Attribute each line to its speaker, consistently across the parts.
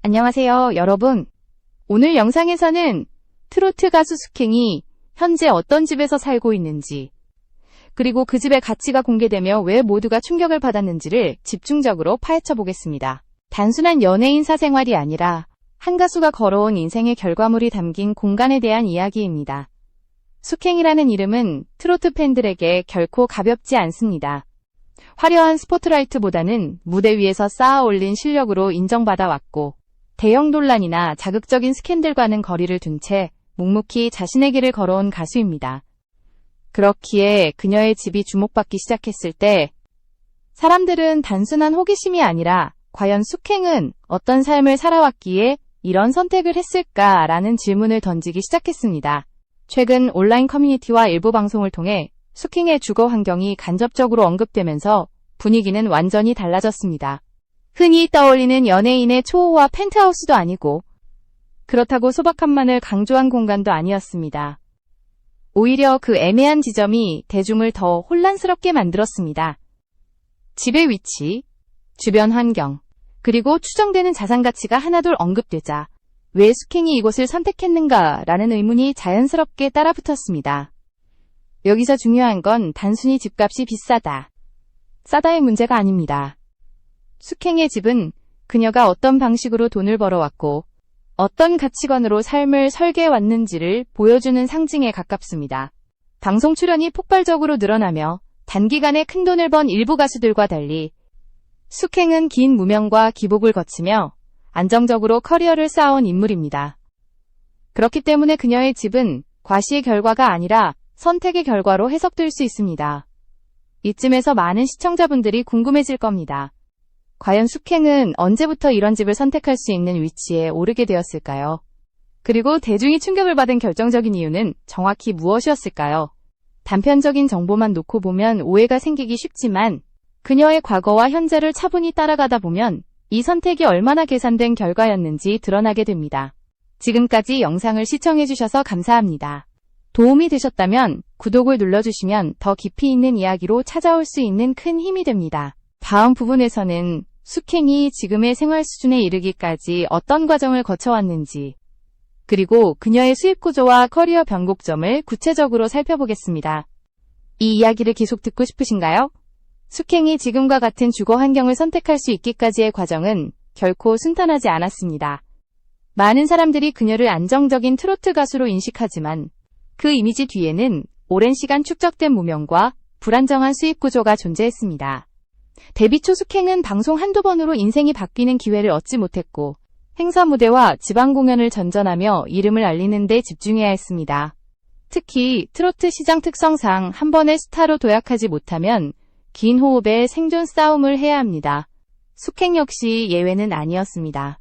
Speaker 1: 안녕하세요, 여러분. 오늘 영상에서는 트로트 가수 숙행이 현재 어떤 집에서 살고 있는지, 그리고 그 집의 가치가 공개되며 왜 모두가 충격을 받았는지를 집중적으로 파헤쳐 보겠습니다. 단순한 연예인 사생활이 아니라 한 가수가 걸어온 인생의 결과물이 담긴 공간에 대한 이야기입니다. 숙행이라는 이름은 트로트 팬들에게 결코 가볍지 않습니다. 화려한 스포트라이트보다는 무대 위에서 쌓아 올린 실력으로 인정받아 왔고, 대형 논란이나 자극적인 스캔들과는 거리를 둔 채 묵묵히 자신의 길을 걸어온 가수입니다. 그렇기에 그녀의 집이 주목받기 시작했을 때 사람들은 단순한 호기심이 아니라 과연 숙행은 어떤 삶을 살아왔기에 이런 선택을 했을까라는 질문을 던지기 시작했습니다. 최근 온라인 커뮤니티와 일부 방송을 통해 숙행의 주거 환경이 간접적으로 언급되면서 분위기는 완전히 달라졌습니다. 흔히 떠올리는 연예인의 초호화 펜트하우스도 아니고, 그렇다고 소박함만을 강조한 공간도 아니었습니다. 오히려 그 애매한 지점이 대중을 더 혼란스럽게 만들었습니다. 집의 위치, 주변 환경, 그리고 추정되는 자산 가치가 하나둘 언급되자 왜 숙행이 이곳을 선택했는가라는 의문이 자연스럽게 따라붙었습니다. 여기서 중요한 건 단순히 집값이 비싸다, 싸다의 문제가 아닙니다. 숙행의 집은 그녀가 어떤 방식으로 돈을 벌어왔고 어떤 가치관으로 삶을 설계해왔는지를 보여주는 상징에 가깝습니다. 방송 출연이 폭발적으로 늘어나며 단기간에 큰돈을 번 일부 가수들과 달리 숙행은 긴 무명과 기복을 거치며 안정적으로 커리어를 쌓아온 인물입니다. 그렇기 때문에 그녀의 집은 과시의 결과가 아니라 선택의 결과로 해석될 수 있습니다. 이쯤에서 많은 시청자분들이 궁금해질 겁니다. 과연 숙행은 언제부터 이런 집을 선택할 수 있는 위치에 오르게 되었을까요? 그리고 대중이 충격을 받은 결정적인 이유는 정확히 무엇이었을까요? 단편적인 정보만 놓고 보면 오해가 생기기 쉽지만 그녀의 과거와 현재를 차분히 따라가다 보면 이 선택이 얼마나 계산된 결과였는지 드러나게 됩니다. 지금까지 영상을 시청해주셔서 감사합니다. 도움이 되셨다면 구독을 눌러주시면 더 깊이 있는 이야기로 찾아올 수 있는 큰 힘이 됩니다. 다음 부분에서는 숙행이 지금의 생활 수준에 이르기까지 어떤 과정을 거쳐왔는지, 그리고 그녀의 수입 구조와 커리어 변곡점을 구체적으로 살펴보겠습니다. 이 이야기를 계속 듣고 싶으신가요? 숙행이 지금과 같은 주거 환경을 선택할 수 있기까지의 과정은 결코 순탄하지 않았습니다. 많은 사람들이 그녀를 안정적인 트로트 가수로 인식하지만 그 이미지 뒤에는 오랜 시간 축적된 무명과 불안정한 수입 구조가 존재했습니다. 데뷔 초 숙행은 방송 한두 번으로 인생이 바뀌는 기회를 얻지 못했고, 행사 무대와 지방 공연을 전전하며 이름을 알리는 데 집중해야 했습니다. 특히 트로트 시장 특성상 한 번의 스타로 도약하지 못하면 긴 호흡의 생존 싸움을 해야 합니다. 숙행 역시 예외는 아니었습니다.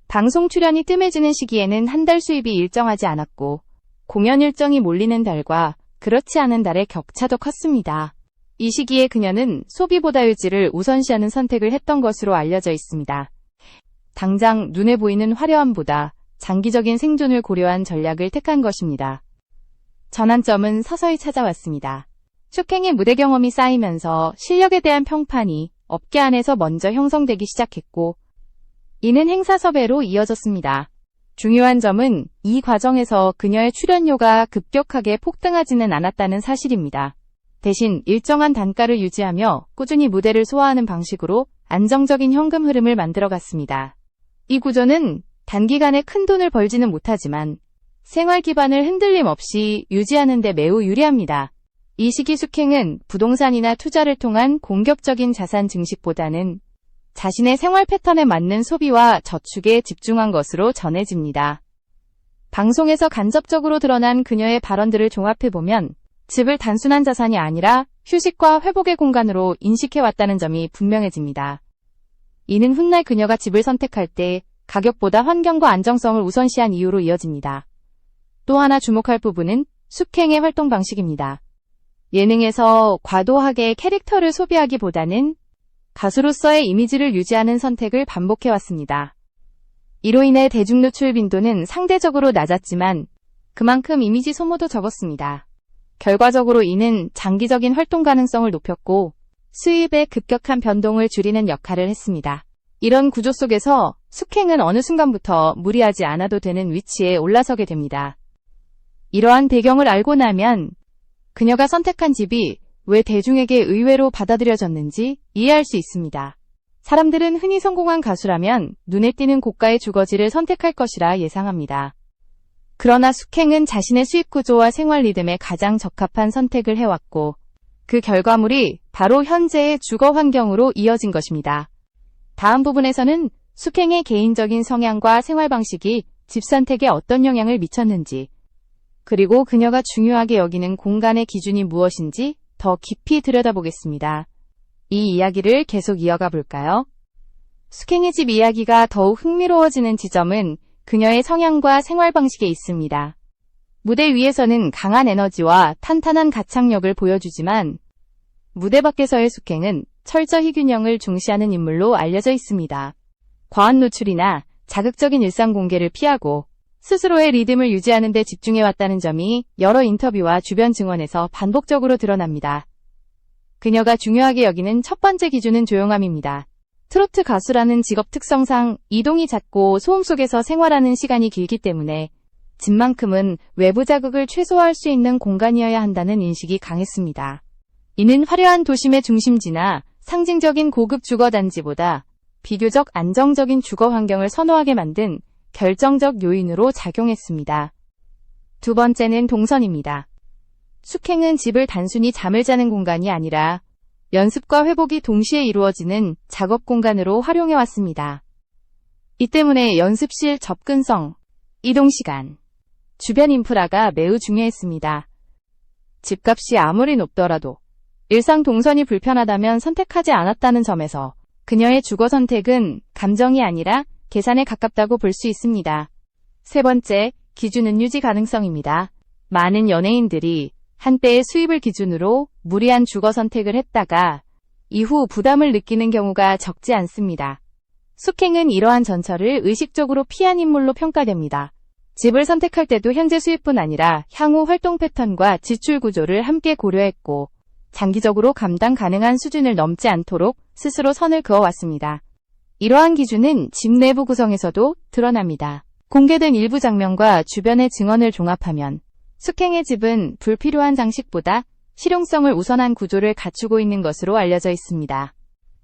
Speaker 1: 방송 출연이 뜸해지는 시기에는 한 달 수입이 일정하지 않았고, 공연 일정이 몰리는 달과 그렇지 않은 달의 격차도 컸습니다. 이 시기에 그녀는 소비보다 유지를 우선시하는 선택을 했던 것으로 알려져 있습니다. 당장 눈에 보이는 화려함보다 장기적인 생존을 고려한 전략을 택한 것입니다. 전환점은 서서히 찾아왔습니다. 숙행의 무대 경험이 쌓이면서 실력에 대한 평판이 업계 안에서 먼저 형성되기 시작했고, 이는 행사 섭외로 이어졌습니다. 중요한 점은 이 과정에서 그녀의 출연료가 급격하게 폭등하지는 않았다는 사실입니다. 대신 일정한 단가를 유지하며 꾸준히 무대를 소화하는 방식으로 안정적인 현금 흐름을 만들어갔습니다. 이 구조는 단기간에 큰 돈을 벌지는 못하지만 생활 기반을 흔들림 없이 유지하는 데 매우 유리합니다. 이 시기 숙행은 부동산이나 투자를 통한 공격적인 자산 증식보다는 자신의 생활 패턴에 맞는 소비와 저축에 집중한 것으로 전해집니다. 방송에서 간접적으로 드러난 그녀의 발언들을 종합해보면 집을 단순한 자산이 아니라 휴식과 회복의 공간으로 인식해왔다는 점이 분명해집니다. 이는 훗날 그녀가 집을 선택할 때 가격보다 환경과 안정성을 우선시한 이유로 이어집니다. 또 하나 주목할 부분은 숙행의 활동 방식입니다. 예능에서 과도하게 캐릭터를 소비하기보다는 가수로서의 이미지를 유지하는 선택을 반복해왔습니다. 이로 인해 대중 노출 빈도는 상대적으로 낮았지만 그만큼 이미지 소모도 적었습니다. 결과적으로 이는 장기적인 활동 가능성을 높였고 수입의 급격한 변동을 줄이는 역할을 했습니다. 이런 구조 속에서 숙행은 어느 순간부터 무리하지 않아도 되는 위치에 올라서게 됩니다. 이러한 배경을 알고 나면 그녀가 선택한 집이 왜 대중에게 의외로 받아들여졌는지 이해할 수 있습니다. 사람들은 흔히 성공한 가수라면 눈에 띄는 고가의 주거지를 선택할 것이라 예상합니다. 그러나 숙행은 자신의 수입 구조와 생활 리듬에 가장 적합한 선택을 해왔고 그 결과물이 바로 현재의 주거 환경으로 이어진 것입니다. 다음 부분에서는 숙행의 개인적인 성향과 생활 방식이 집 선택에 어떤 영향을 미쳤는지, 그리고 그녀가 중요하게 여기는 공간의 기준이 무엇인지 더 깊이 들여다보겠습니다. 이 이야기를 계속 이어가 볼까요? 숙행의 집 이야기가 더욱 흥미로워지는 지점은 그녀의 성향과 생활 방식에 있습니다. 무대 위에서는 강한 에너지와 탄탄한 가창력을 보여주지만 무대 밖에서의 숙행은 철저히 균형을 중시하는 인물로 알려져 있습니다. 과한 노출이나 자극적인 일상 공개를 피하고 스스로의 리듬을 유지하는 데 집중해왔다는 점이 여러 인터뷰와 주변 증언에서 반복적으로 드러납니다. 그녀가 중요하게 여기는 첫 번째 기준은 조용함입니다. 트로트 가수라는 직업 특성상 이동이 잦고 소음 속에서 생활하는 시간이 길기 때문에 집만큼은 외부 자극을 최소화할 수 있는 공간이어야 한다는 인식이 강했습니다. 이는 화려한 도심의 중심지나 상징적인 고급 주거단지보다 비교적 안정적인 주거 환경을 선호하게 만든 결정적 요인으로 작용했습니다. 두 번째는 동선입니다. 숙행은 집을 단순히 잠을 자는 공간이 아니라 연습과 회복이 동시에 이루어지는 작업 공간으로 활용해왔습니다. 이 때문에 연습실 접근성, 이동시간, 주변 인프라가 매우 중요했습니다. 집값이 아무리 높더라도 일상 동선이 불편하다면 선택하지 않았다는 점에서 그녀의 주거 선택은 감정이 아니라 계산에 가깝다고 볼 수 있습니다. 세 번째, 기준은 유지 가능성입니다. 많은 연예인들이 한때의 수입을 기준으로 무리한 주거 선택을 했다가 이후 부담을 느끼는 경우가 적지 않습니다. 숙행은 이러한 전철을 의식적으로 피한 인물로 평가됩니다. 집을 선택할 때도 현재 수입뿐 아니라 향후 활동 패턴과 지출 구조를 함께 고려했고 장기적으로 감당 가능한 수준을 넘지 않도록 스스로 선을 그어왔습니다. 이러한 기준은 집 내부 구성에서도 드러납니다. 공개된 일부 장면과 주변의 증언을 종합하면 숙행의 집은 불필요한 장식보다 실용성을 우선한 구조를 갖추고 있는 것으로 알려져 있습니다.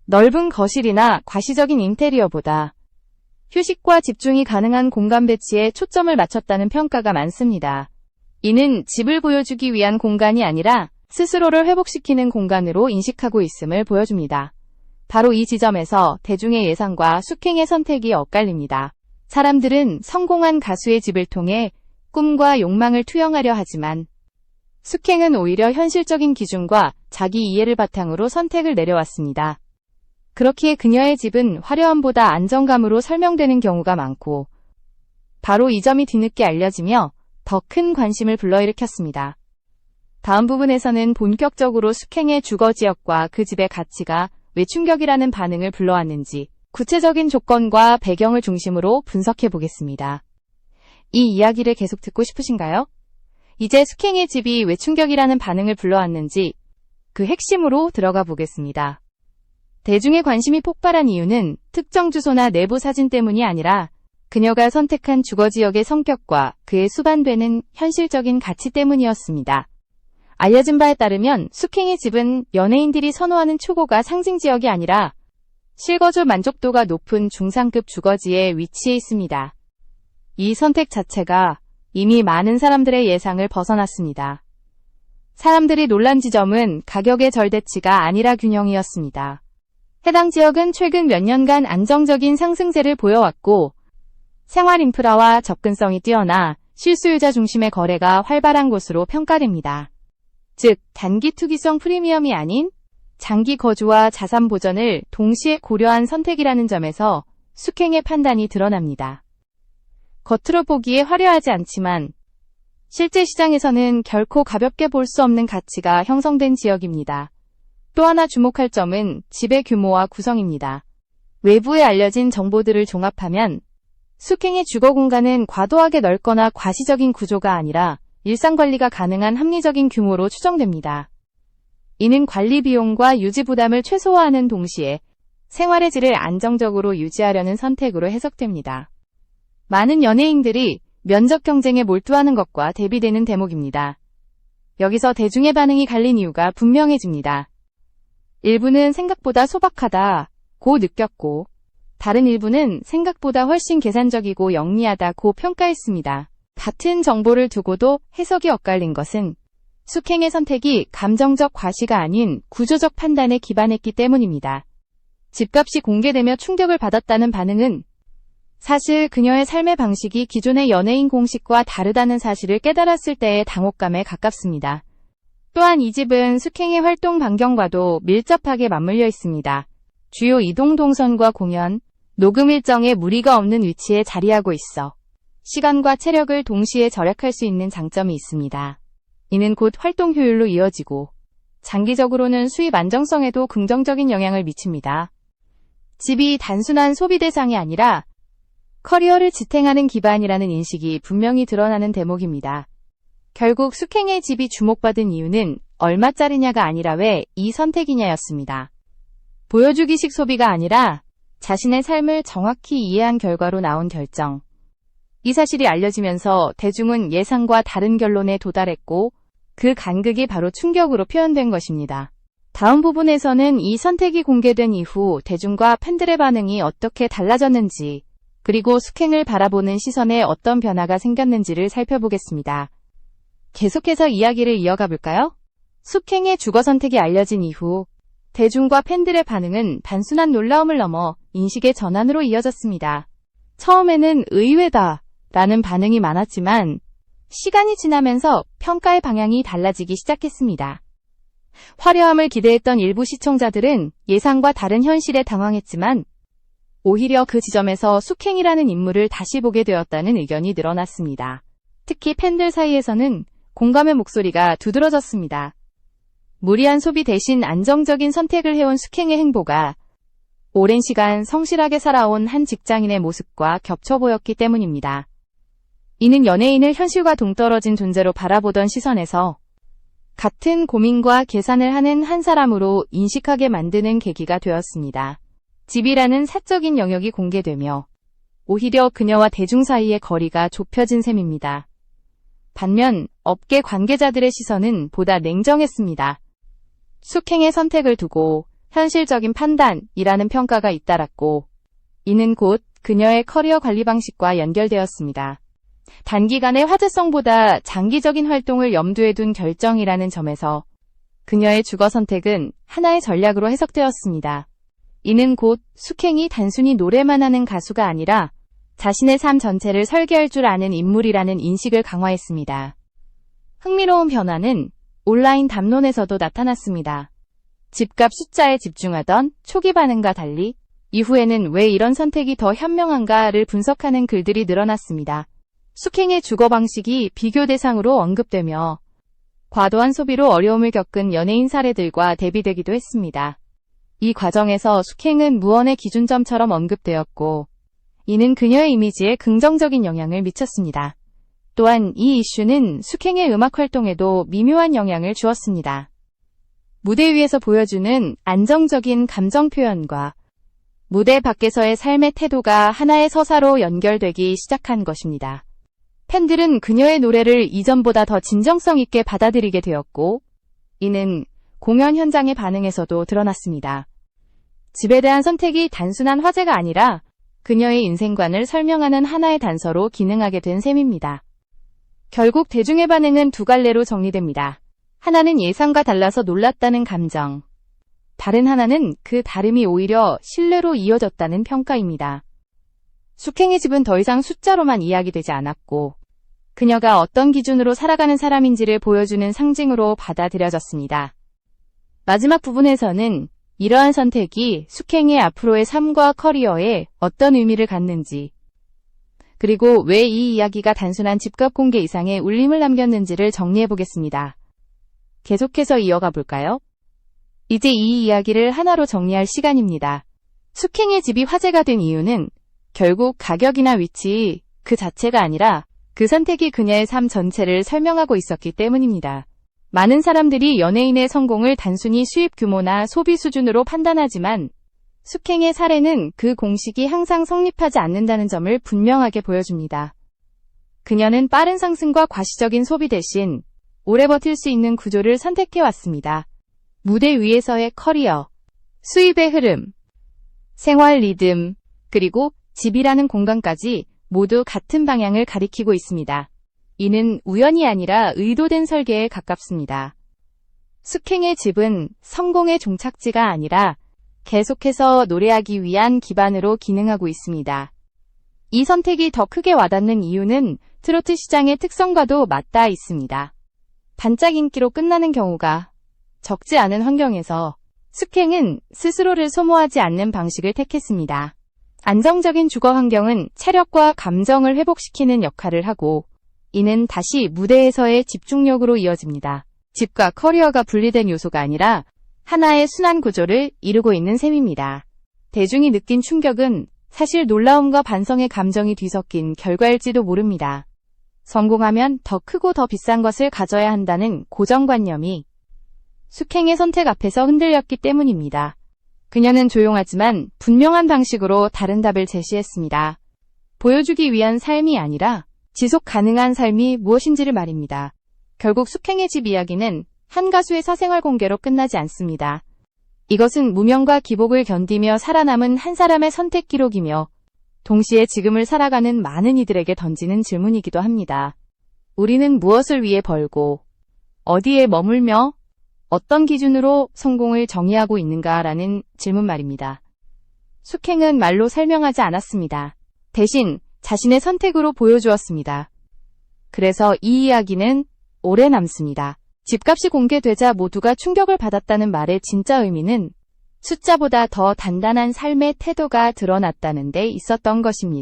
Speaker 1: 넓은 거실이나 과시적인 인테리어보다 휴식과 집중이 가능한 공간 배치에 초점을 맞췄다는 평가가 많습니다. 이는 집을 보여주기 위한 공간이 아니라 스스로를 회복시키는 공간으로 인식하고 있음을 보여줍니다. 바로 이 지점에서 대중의 예상과 숙행의 선택이 엇갈립니다. 사람들은 성공한 가수의 집을 통해 꿈과 욕망을 투영하려 하지만 숙행은 오히려 현실적인 기준과 자기 이해를 바탕으로 선택을 내려왔습니다. 그렇기에 그녀의 집은 화려함보다 안정감으로 설명되는 경우가 많고 바로 이 점이 뒤늦게 알려지며 더 큰 관심을 불러일으켰습니다. 다음 부분에서는 본격적으로 숙행의 주거지역과 그 집의 가치가 왜 충격이라는 반응을 불러왔는지 구체적인 조건과 배경을 중심으로 분석해 보겠습니다. 이 이야기를 계속 듣고 싶으신가요? 이제 숙행의 집이 왜 충격이라는 반응을 불러왔는지 그 핵심으로 들어가 보겠습니다. 대중의 관심이 폭발한 이유는 특정 주소나 내부 사진 때문이 아니라 그녀가 선택한 주거지역의 성격과 그에 수반되는 현실적인 가치 때문이었습니다. 알려진 바에 따르면 숙행의 집은 연예인들이 선호하는 초고가 상징지역이 아니라 실거주 만족도가 높은 중상급 주거지에 위치해 있습니다. 이 선택 자체가 이미 많은 사람들의 예상을 벗어났습니다. 사람들이 놀란 지점은 가격의 절대치가 아니라 균형이었습니다. 해당 지역은 최근 몇 년간 안정적인 상승세를 보여왔고 생활 인프라와 접근성이 뛰어나 실수요자 중심의 거래가 활발한 곳으로 평가됩니다. 즉, 단기 투기성 프리미엄이 아닌 장기 거주와 자산 보전을 동시에 고려한 선택이라는 점에서 숙행의 판단이 드러납니다. 겉으로 보기에 화려하지 않지만 실제 시장에서는 결코 가볍게 볼 수 없는 가치가 형성된 지역입니다. 또 하나 주목할 점은 집의 규모와 구성입니다. 외부에 알려진 정보들을 종합하면 숙행의 주거 공간은 과도하게 넓거나 과시적인 구조가 아니라 일상 관리가 가능한 합리적인 규모로 추정됩니다. 이는 관리 비용과 유지 부담을 최소화하는 동시에 생활의 질을 안정적으로 유지하려는 선택으로 해석됩니다. 많은 연예인들이 면접 경쟁에 몰두하는 것과 대비되는 대목입니다. 여기서 대중의 반응이 갈린 이유가 분명해집니다. 일부는 생각보다 소박하다고 느꼈고, 다른 일부는 생각보다 훨씬 계산적이고 영리하다고 평가했습니다. 같은 정보를 두고도 해석이 엇갈린 것은 숙행의 선택이 감정적 과시가 아닌 구조적 판단에 기반했기 때문입니다. 집값이 공개되며 충격을 받았다는 반응은 사실 그녀의 삶의 방식이 기존의 연예인 공식과 다르다는 사실을 깨달았을 때의 당혹감에 가깝습니다. 또한 이 집은 숙행의 활동 반경과도 밀접하게 맞물려 있습니다. 주요 이동 동선과 공연, 녹음 일정에 무리가 없는 위치에 자리하고 있어 시간과 체력을 동시에 절약할 수 있는 장점이 있습니다. 이는 곧 활동 효율로 이어지고 장기적으로는 수입 안정성에도 긍정적인 영향을 미칩니다. 집이 단순한 소비 대상이 아니라 커리어를 지탱하는 기반이라는 인식이 분명히 드러나는 대목입니다. 결국 숙행의 집이 주목받은 이유는 얼마짜리냐가 아니라 왜 이 선택이냐였습니다. 보여주기식 소비가 아니라 자신의 삶을 정확히 이해한 결과로 나온 결정. 이 사실이 알려지면서 대중은 예상과 다른 결론에 도달했고 그 간극이 바로 충격으로 표현된 것입니다. 다음 부분에서는 이 선택이 공개된 이후 대중과 팬들의 반응이 어떻게 달라졌는지 그리고 숙행을 바라보는 시선에 어떤 변화가 생겼는지를 살펴보겠습니다. 계속해서 이야기를 이어가 볼까요? 숙행의 주거 선택이 알려진 이후 대중과 팬들의 반응은 단순한 놀라움을 넘어 인식의 전환으로 이어졌습니다. 처음에는 의외다 라는 반응이 많았지만 시간이 지나면서 평가의 방향이 달라지기 시작했습니다. 화려함을 기대했던 일부 시청자들은 예상과 다른 현실에 당황했지만 오히려 그 지점에서 숙행이라는 인물을 다시 보게 되었다는 의견이 늘어났습니다. 특히 팬들 사이에서는 공감의 목소리가 두드러졌습니다. 무리한 소비 대신 안정적인 선택을 해온 숙행의 행보가 오랜 시간 성실하게 살아온 한 직장인의 모습과 겹쳐 보였기 때문입니다. 이는 연예인을 현실과 동떨어진 존재로 바라보던 시선에서 같은 고민과 계산을 하는 한 사람으로 인식하게 만드는 계기가 되었습니다. 집이라는 사적인 영역이 공개되며 오히려 그녀와 대중 사이의 거리가 좁혀진 셈입니다. 반면 업계 관계자들의 시선은 보다 냉정했습니다. 숙행의 선택을 두고 현실적인 판단이라는 평가가 잇따랐고 이는 곧 그녀의 커리어 관리 방식과 연결되었습니다. 단기간의 화제성보다 장기적인 활동을 염두에 둔 결정이라는 점에서 그녀의 주거 선택은 하나의 전략으로 해석되었습니다. 이는 곧 숙행이 단순히 노래만 하는 가수가 아니라 자신의 삶 전체를 설계할 줄 아는 인물이라는 인식을 강화했습니다. 흥미로운 변화는 온라인 담론에서도 나타났습니다. 집값 숫자에 집중하던 초기 반응과 달리 이후에는 왜 이런 선택이 더 현명한가를 분석하는 글들이 늘어났습니다. 숙행의 주거 방식이 비교 대상으로 언급되며 과도한 소비로 어려움을 겪은 연예인 사례들과 대비되기도 했습니다. 이 과정에서 숙행은 무언의 기준점처럼 언급되었고 이는 그녀의 이미지에 긍정적인 영향을 미쳤습니다. 또한 이 이슈는 숙행의 음악 활동에도 미묘한 영향을 주었습니다. 무대 위에서 보여주는 안정적인 감정 표현과 무대 밖에서의 삶의 태도가 하나의 서사로 연결되기 시작한 것입니다. 팬들은 그녀의 노래를 이전보다 더 진정성 있게 받아들이게 되었고 이는 공연 현장의 반응에서도 드러났습니다. 집에 대한 선택이 단순한 화제가 아니라 그녀의 인생관을 설명하는 하나의 단서로 기능하게 된 셈입니다. 결국 대중의 반응은 두 갈래로 정리됩니다. 하나는 예상과 달라서 놀랐다는 감정, 다른 하나는 그 다름이 오히려 신뢰로 이어졌다는 평가입니다. 숙행의 집은 더 이상 숫자로만 이야기되지 않았고 그녀가 어떤 기준으로 살아가는 사람인지를 보여주는 상징으로 받아들여졌습니다. 마지막 부분에서는 이러한 선택이 숙행의 앞으로의 삶과 커리어에 어떤 의미를 갖는지, 그리고 왜 이 이야기가 단순한 집값 공개 이상의 울림을 남겼는지를 정리해보겠습니다. 계속해서 이어가 볼까요? 이제 이 이야기를 하나로 정리할 시간입니다. 숙행의 집이 화제가 된 이유는 결국 가격이나 위치 그 자체가 아니라 그 선택이 그녀의 삶 전체를 설명하고 있었기 때문입니다. 많은 사람들이 연예인의 성공을 단순히 수입 규모나 소비 수준으로 판단하지만 숙행의 사례는 그 공식이 항상 성립하지 않는다는 점을 분명하게 보여줍니다. 그녀는 빠른 상승과 과시적인 소비 대신 오래 버틸 수 있는 구조를 선택해왔습니다. 무대 위에서의 커리어, 수입의 흐름, 생활 리듬, 그리고 집이라는 공간까지 모두 같은 방향을 가리키고 있습니다. 이는 우연이 아니라 의도된 설계에 가깝습니다. 숙행의 집은 성공의 종착지가 아니라 계속해서 노래하기 위한 기반으로 기능하고 있습니다. 이 선택이 더 크게 와닿는 이유는 트로트 시장의 특성과도 맞닿아 있습니다. 반짝 인기로 끝나는 경우가 적지 않은 환경에서 숙행은 스스로를 소모하지 않는 방식을 택했습니다. 안정적인 주거 환경은 체력과 감정을 회복시키는 역할을 하고, 이는 다시 무대에서의 집중력으로 이어집니다. 집과 커리어가 분리된 요소가 아니라 하나의 순환 구조를 이루고 있는 셈입니다. 대중이 느낀 충격은 사실 놀라움과 반성의 감정이 뒤섞인 결과일지도 모릅니다. 성공하면 더 크고 더 비싼 것을 가져야 한다는 고정관념이 숙행의 선택 앞에서 흔들렸기 때문입니다. 그녀는 조용하지만 분명한 방식으로 다른 답을 제시했습니다. 보여주기 위한 삶이 아니라 지속 가능한 삶이 무엇인지를 말입니다. 결국 숙행의 집 이야기는 한 가수의 사생활 공개로 끝나지 않습니다. 이것은 무명과 기복을 견디며 살아남은 한 사람의 선택 기록이며 동시에 지금을 살아가는 많은 이들에게 던지는 질문이기도 합니다. 우리는 무엇을 위해 벌고 어디에 머물며 어떤 기준으로 성공을 정의하고 있는가라는 질문 말입니다. 숙행은 말로 설명하지 않았습니다. 대신 자신의 선택으로 보여주었습니다. 그래서 이 이야기는 오래 남습니다. 집값이 공개되자 모두가 충격을 받았다는 말의 진짜 의미는 숫자보다 더 단단한 삶의 태도가 드러났다는 데 있었던 것입니다.